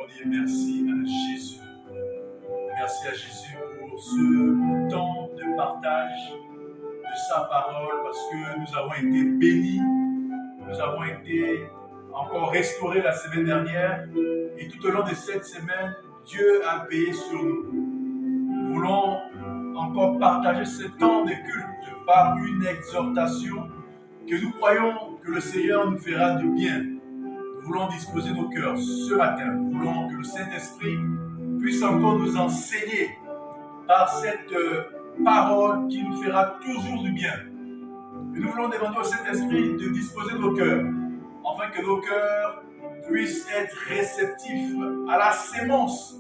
allons dire merci à Jésus. Merci à Jésus pour ce temps de partage de sa parole parce que nous avons été bénis, nous avons été encore restaurés la semaine dernière et tout au long de cette semaine, Dieu a veillé sur nous. Nous voulons encore partager ce temps de culte par une exhortation que nous croyons que le Seigneur nous fera du bien. Nous voulons disposer nos cœurs ce matin. Nous voulons que le Saint-Esprit puisse encore nous enseigner par cette parole qui nous fera toujours du bien. Et nous voulons demander au Saint-Esprit de disposer nos cœurs, afin que nos cœurs puissent être réceptifs à la sémence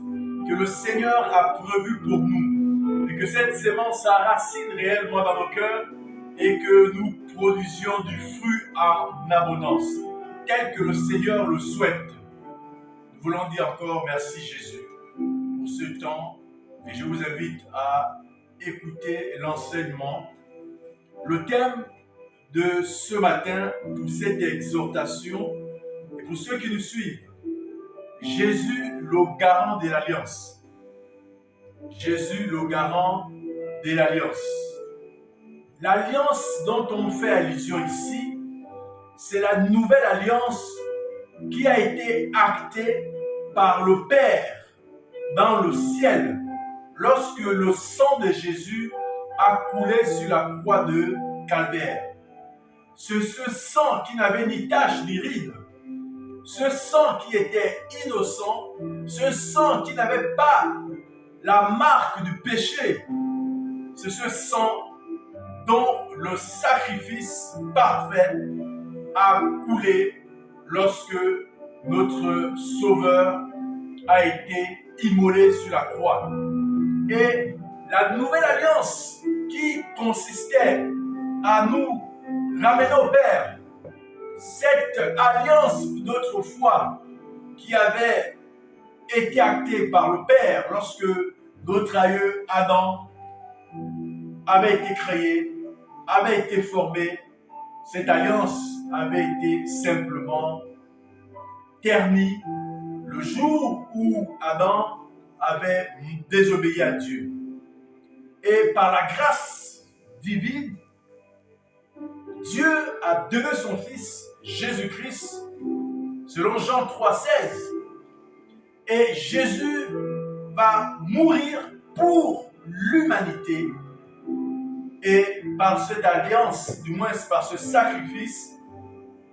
que le Seigneur a prévue pour nous. Et que cette sémence s'enracine réellement dans nos cœurs et que nous produisions du fruit en abondance, tel que le Seigneur le souhaite. Nous voulons dire encore merci Jésus pour ce temps et je vous invite à écouter l'enseignement. Le thème de ce matin pour cette exhortation et pour ceux qui nous suivent, Jésus le garant de l'alliance. Jésus le garant de l'alliance. L'alliance dont on fait allusion ici, c'est la nouvelle alliance qui a été actée par le Père dans le ciel lorsque le sang de Jésus a coulé sur la croix de Calvaire. Ce sang qui n'avait ni tache ni ride, ce sang qui était innocent, ce sang qui n'avait pas la marque du péché, c'est ce sang dont le sacrifice parfait a coulé lorsque notre Sauveur a été immolé sur la croix. Et la nouvelle alliance qui consistait à nous ramener au Père, cette alliance d'autrefois qui avait été actée par le Père lorsque notre aïeux Adam avait été créé, avait été formé, cette alliance avait été simplement ternie le jour où Adam avait désobéi à Dieu. Et par la grâce divine, Dieu a donné son Fils, Jésus-Christ, selon Jean 3,16. Et Jésus va mourir pour l'humanité. Et par cette alliance, du moins par ce sacrifice,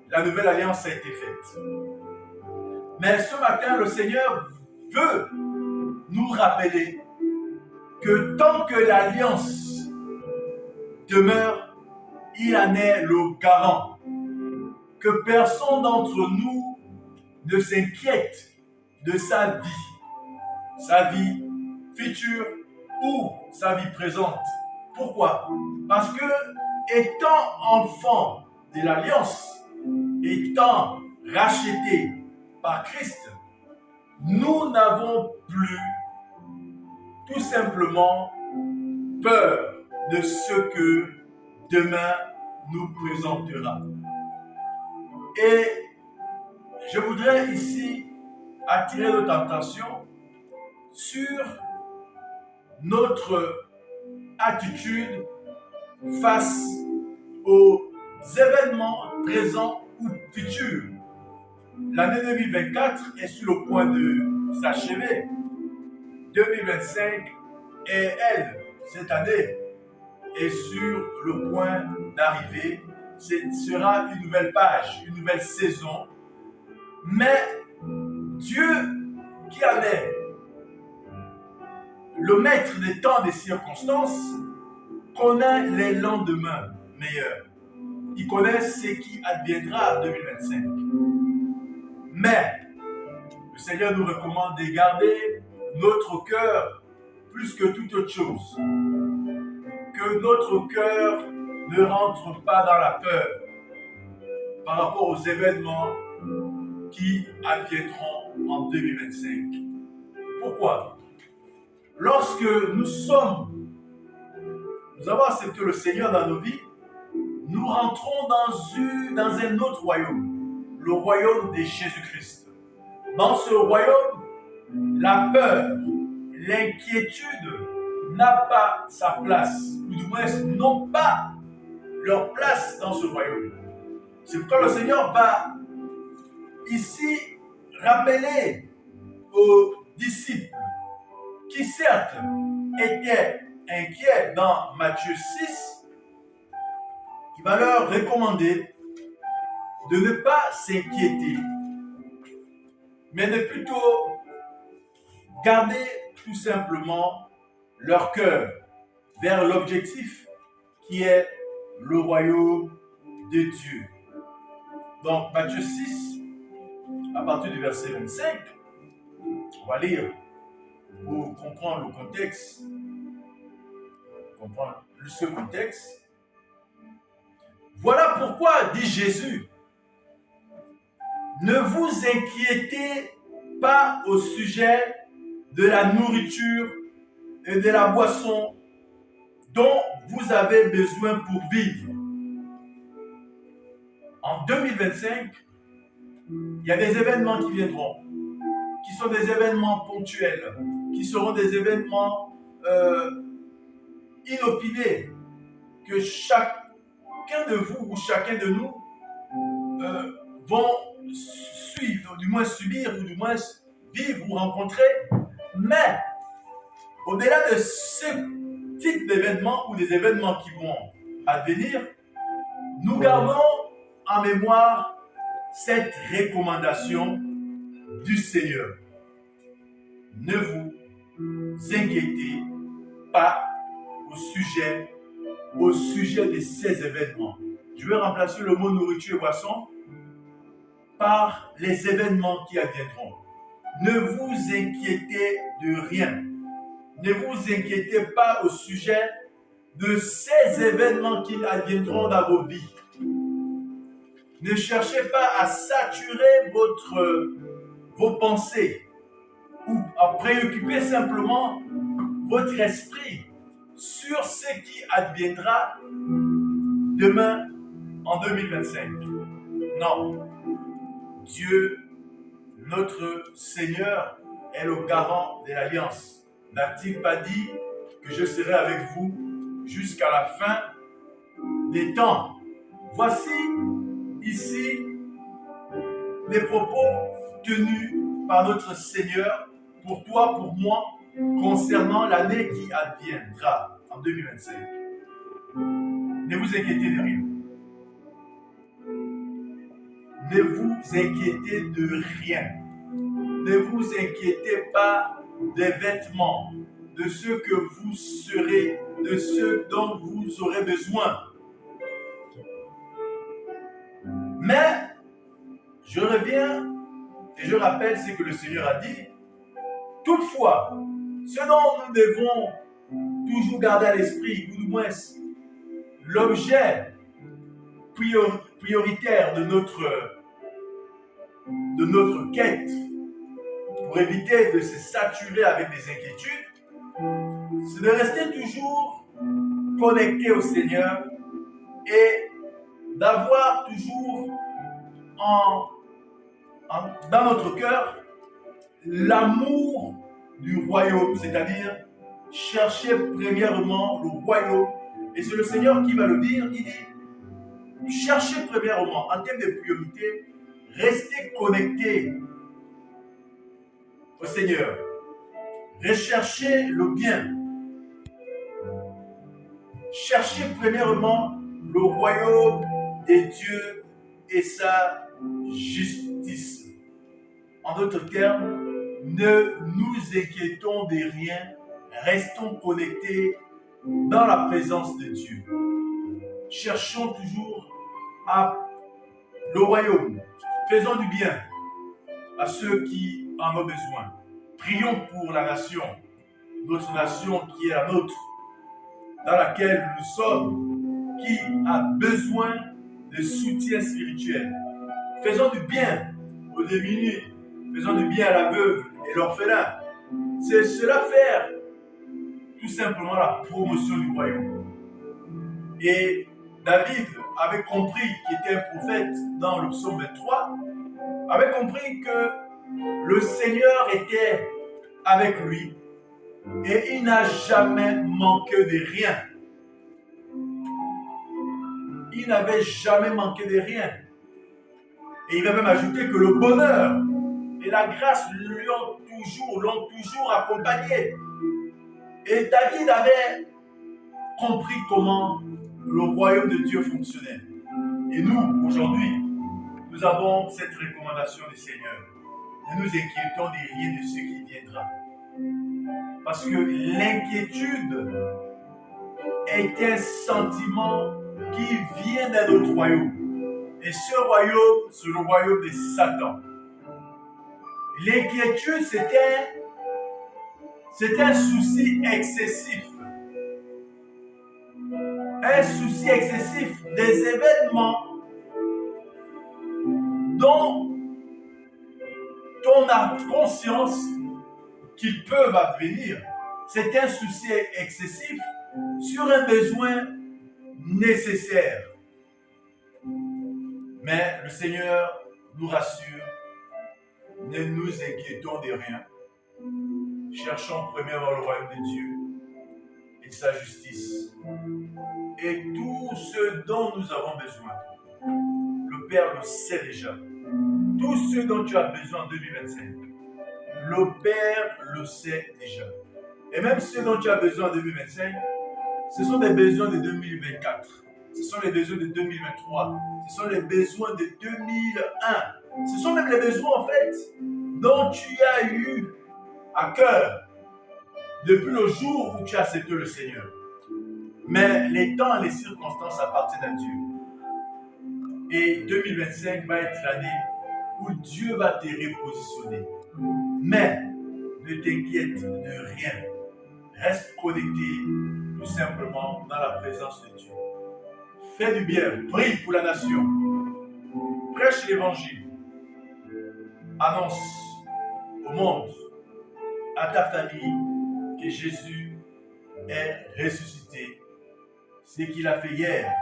la nouvelle alliance a été faite. Mais ce matin, le Seigneur veut nous rappeler que tant que l'alliance demeure, il en est le garant. Que personne d'entre nous ne s'inquiète de sa vie future ou sa vie présente. Pourquoi? Parce que, étant enfant de l'alliance, étant racheté par Christ, nous n'avons plus tout simplement peur de ce que demain nous présentera. Et je voudrais ici attirer notre attention sur notre attitude face aux événements présents ou futurs. L'année 2024 est sur le point de s'achever. 2025 et elle, cette année, est sur le point d'arriver. Ce sera une nouvelle page, une nouvelle saison. Mais Dieu, qui en est le maître des temps et des circonstances, connaît les lendemains meilleurs. Il connaît ce qui adviendra en 2025. Mais le Seigneur nous recommande de garder notre cœur plus que toute autre chose. Que notre cœur ne rentre pas dans la peur par rapport aux événements qui adviendront en 2025. Pourquoi? Lorsque nous avons accepté le Seigneur dans nos vies, nous rentrons dans un autre royaume, le royaume de Jésus-Christ. Dans ce royaume, la peur, l'inquiétude n'a pas sa place, ou du moins n'ont pas leur place dans ce royaume. C'est pourquoi le Seigneur va ici rappeler aux disciples qui certes étaient inquiets dans Matthieu 6, il va leur recommander de ne pas s'inquiéter, mais de plutôt garder tout simplement leur cœur vers l'objectif qui est le royaume de Dieu. Donc Matthieu 6, à partir du verset 25, on va lire pour comprendre le contexte, comprendre ce contexte. Voilà pourquoi, dit Jésus, ne vous inquiétez pas au sujet de la nourriture et de la boisson dont vous avez besoin pour vivre. En 2025, il y a des événements qui viendront, qui sont des événements ponctuels, qui seront des événements inopinés, que chacun de vous ou chacun de nous vont suivre, du moins subir, ou du moins vivre ou rencontrer. Mais au-delà de ce type d'événements ou des événements qui vont advenir, nous gardons en mémoire cette recommandation du Seigneur. Ne vous inquiétez pas au sujet de ces événements. Je vais remplacer le mot nourriture et boisson par les événements qui adviendront. Ne vous inquiétez de rien. Ne vous inquiétez pas au sujet de ces événements qui adviendront dans vos vies. Ne cherchez pas à saturer vos pensées ou à préoccuper simplement votre esprit sur ce qui adviendra demain en 2025. Non. Dieu, notre Seigneur, est le garant de l'alliance. N'a-t-il pas dit que je serai avec vous jusqu'à la fin des temps? Voici ici les propos tenus par notre Seigneur pour toi, pour moi, concernant l'année qui adviendra en 2025. Ne vous inquiétez de rien. Ne vous inquiétez de rien. Ne vous inquiétez pas des vêtements, de ce que vous serez, de ce dont vous aurez besoin. Mais, je reviens et je rappelle ce que le Seigneur a dit. Toutefois, ce dont nous devons toujours garder à l'esprit, ou du moins l'objet prioritaire de notre quête, pour éviter de se saturer avec des inquiétudes, c'est de rester toujours connecté au Seigneur et d'avoir toujours dans notre cœur l'amour du royaume, c'est-à-dire chercher premièrement le royaume. Et c'est le Seigneur qui va le dire. Il dit, cherchez premièrement, en termes de priorité, restez connectés au Seigneur. Recherchez le bien. Cherchez premièrement le royaume de Dieu et sa justice. En d'autres termes, ne nous inquiétons de rien, restons connectés dans la présence de Dieu. Cherchons toujours le royaume. Faisons du bien à ceux qui en ont besoin. Prions pour la nation, notre nation qui est la nôtre, dans laquelle nous sommes, qui a besoin de soutien spirituel. Faisons du bien aux démunis, faisons du bien à la veuve et l'orphelin. C'est cela faire tout simplement la promotion du royaume. Et David avait compris, qui était un prophète dans le psaume 23, avait compris que le Seigneur était avec lui et il n'a jamais manqué de rien. Il n'avait jamais manqué de rien. Et il va même ajouter que le bonheur et la grâce l'ont toujours accompagné. Et David avait compris comment le royaume de Dieu fonctionnait. Et nous, aujourd'hui, nous avons cette recommandation du Seigneur. Ne nous inquiétons de rien de ce qui viendra. Parce que l'inquiétude est un sentiment qui vient d'un autre royaume. Et ce royaume, c'est le royaume de Satan. L'inquiétude, c'est un souci excessif. Un souci excessif des événements dont on a conscience qu'ils peuvent advenir. C'est un souci excessif sur un besoin nécessaire. Mais le Seigneur nous rassure, ne nous inquiétons de rien. Cherchons premièrement le royaume de Dieu et sa justice. Et tout ce dont nous avons besoin, le Père le sait déjà. Tout ce dont tu as besoin en 2025, le Père le sait déjà. Et même ce dont tu as besoin en 2025, ce sont des besoins de 2024. Ce sont les besoins de 2023. Ce sont les besoins de 2001. Ce sont même les besoins en fait dont tu as eu à cœur depuis le jour où tu as accepté le Seigneur. Mais les temps et les circonstances appartiennent à Dieu. Et 2025 va être l'année où Dieu va te repositionner. Mais ne t'inquiète de rien. Reste connecté tout simplement dans la présence de Dieu. Fais du bien, prie pour la nation. Prêche l'évangile. Annonce au monde, à ta famille, que Jésus est ressuscité. Ce qu'il a fait hier,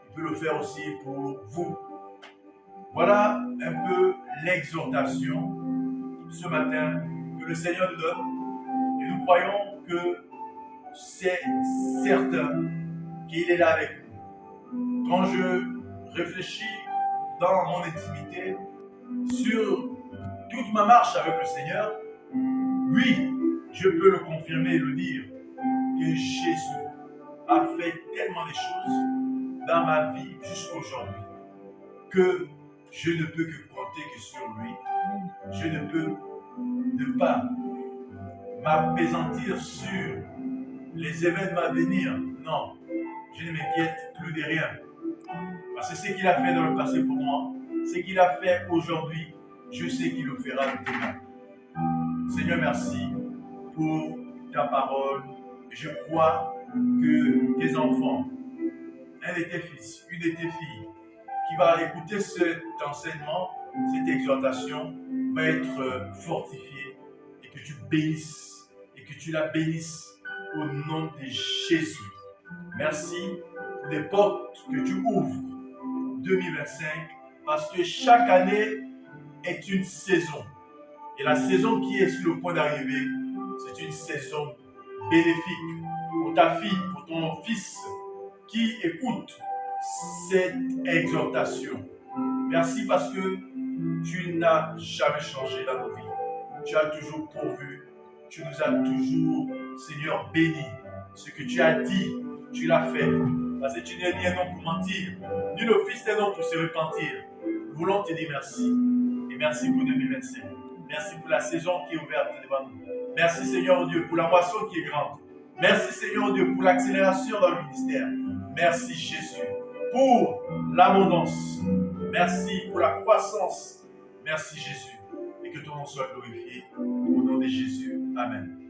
il peut le faire aussi pour vous. Voilà un peu l'exhortation ce matin que le Seigneur nous donne. Et nous croyons que c'est certain qu'il est là avec nous. Quand je réfléchis dans mon intimité sur toute ma marche avec le Seigneur, oui, je peux le confirmer et le dire que Jésus a fait tellement de choses dans ma vie jusqu'à aujourd'hui que je ne peux que compter que sur lui. Je ne peux ne pas m'appesantir sur les événements à venir. Non, je ne m'inquiète plus de rien. Parce que ce qu'il a fait dans le passé pour moi, ce qu'il a fait aujourd'hui, je sais qu'il le fera demain. Seigneur, merci pour ta parole. Et je crois que tes enfants, un de tes fils, une de tes filles, qui va écouter cet enseignement, cette exhortation, va être fortifié et que tu bénisses et que tu la bénisses au nom de Jésus. Merci pour les portes que tu ouvres 2025 parce que chaque année est une saison. Et la saison qui est sur le point d'arriver, c'est une saison bénéfique pour ta fille, pour ton fils qui écoute cette exhortation. Merci parce que tu n'as jamais changé dans nos vies. Tu as toujours pourvu. Tu nous as toujours, Seigneur, béni. Ce que tu as dit, tu l'as fait. Parce que tu n'es ni un homme pour mentir, ni le fils d'un homme pour se repentir. Nous voulons te dire merci. Et merci pour 2025. Merci pour la saison qui est ouverte devant nous. Merci Seigneur Dieu pour la moisson qui est grande. Merci Seigneur Dieu pour l'accélération dans le ministère. Merci Jésus pour l'abondance. Merci pour la croissance. Merci Jésus. Et que ton nom soit glorifié. Au nom de Jésus. Amen.